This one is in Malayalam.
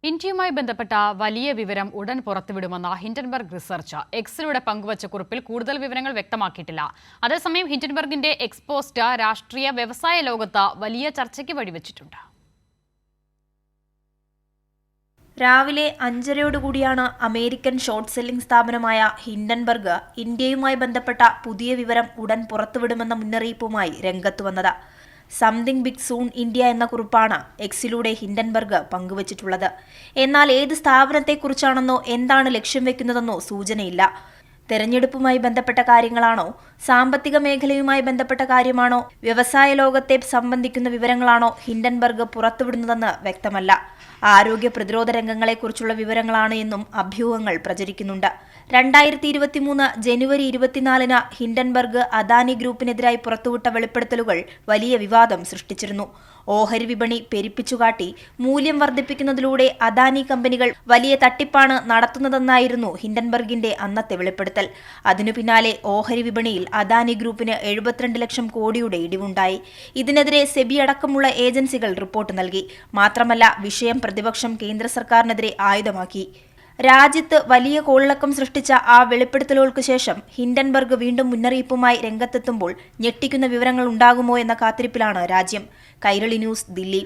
ഇന്ത്യയുമായി ബന്ധപ്പെട്ട വലിയ വിവരം ഉടൻ പുറത്തുവിടുമെന്ന ഹിൻഡൻബർഗ് റിസർച്ച് എക്സിലൂടെ പങ്കുവച്ച കുറിപ്പിൽ കൂടുതൽ വിവരങ്ങൾ വ്യക്തമാക്കിയിട്ടില്ല. അതേസമയം ഹിൻഡൻബർഗിന്റെ എക്സ്പോസ്റ്റ് രാഷ്ട്രീയ വ്യവസായ ലോകത്ത് വലിയ ചർച്ചയ്ക്ക് വഴിവെച്ചിട്ടുണ്ട്. രാവിലെ 5:30 അമേരിക്കൻ ഷോർട്ട് സെല്ലിംഗ് സ്ഥാപനമായ ഹിൻഡൻബർഗ് ഇന്ത്യയുമായി ബന്ധപ്പെട്ട പുതിയ വിവരം ഉടൻ പുറത്തുവിടുമെന്ന മുന്നറിയിപ്പുമായി രംഗത്തുവന്നത്. സംതിങ് ബിഗ് സൂൺ ഇന്ത്യ എന്ന കുറിപ്പാണ് എക്സിലൂടെ ഹിൻഡൻബർഗ് പങ്കുവച്ചിട്ടുള്ളത്. എന്നാൽ ഏത് സ്ഥാപനത്തെക്കുറിച്ചാണെന്നോ എന്താണ് ലക്ഷ്യം വെക്കുന്നതെന്നോ സൂചനയില്ല. തെരഞ്ഞെടുപ്പുമായി ബന്ധപ്പെട്ട കാര്യങ്ങളാണോ, സാമ്പത്തിക മേഖലയുമായി ബന്ധപ്പെട്ട കാര്യമാണോ, വ്യവസായ ലോകത്തെ സംബന്ധിക്കുന്ന വിവരങ്ങളാണോ ഹിൻഡൻബർഗ് പുറത്തുവിടുന്നതെന്ന് വ്യക്തമല്ല. ആരോഗ്യ പ്രതിരോധ രംഗങ്ങളെക്കുറിച്ചുള്ള വിവരങ്ങളാണ് എന്നും അഭ്യൂഹങ്ങൾ പ്രചരിക്കുന്നുണ്ട്. 2023 ജനുവരി 24 ഹിൻഡൻബർഗ് അദാനി ഗ്രൂപ്പിനെതിരായി പുറത്തുവിട്ട വെളിപ്പെടുത്തലുകൾ വലിയ വിവാദം സൃഷ്ടിച്ചിരുന്നു. ഓഹരി വിപണി പെരുപ്പിച്ചുകാട്ടി മൂല്യം വർദ്ധിപ്പിക്കുന്നതിലൂടെ അദാനി കമ്പനികൾ വലിയ തട്ടിപ്പാണ് നടത്തുന്നതെന്നായിരുന്നു ഹിൻഡൻബർഗിന്റെ അന്നത്തെ വെളിപ്പെടുത്തൽ. അതിനു പിന്നാലെ ഓഹരി വിപണിയിൽ അദാനി ഗ്രൂപ്പിന് 72 ലക്ഷം കോടിയുടെ ഇടിവുണ്ടായി. ഇതിനെതിരെ സെബി അടക്കമുള്ള ഏജൻസികൾ റിപ്പോർട്ട് നൽകി. മാത്രമല്ല, വിഷയം പ്രതിപക്ഷം കേന്ദ്ര സർക്കാരിനെതിരെ ആയുധമാക്കി. രാജ്യത്ത് വലിയ കോളിളക്കം സൃഷ്ടിച്ച ആ വെളിപ്പെടുത്തലുകൾക്ക് ശേഷം ഹിൻഡൻബർഗ് വീണ്ടും മുന്നറിയിപ്പുമായി രംഗത്തെത്തുമ്പോൾ ഞെട്ടിക്കുന്ന വിവരങ്ങൾ ഉണ്ടാകുമോ എന്ന കാത്തിരിപ്പിലാണ് രാജ്യം. കൈരളി ന്യൂസ്, ദില്ലി.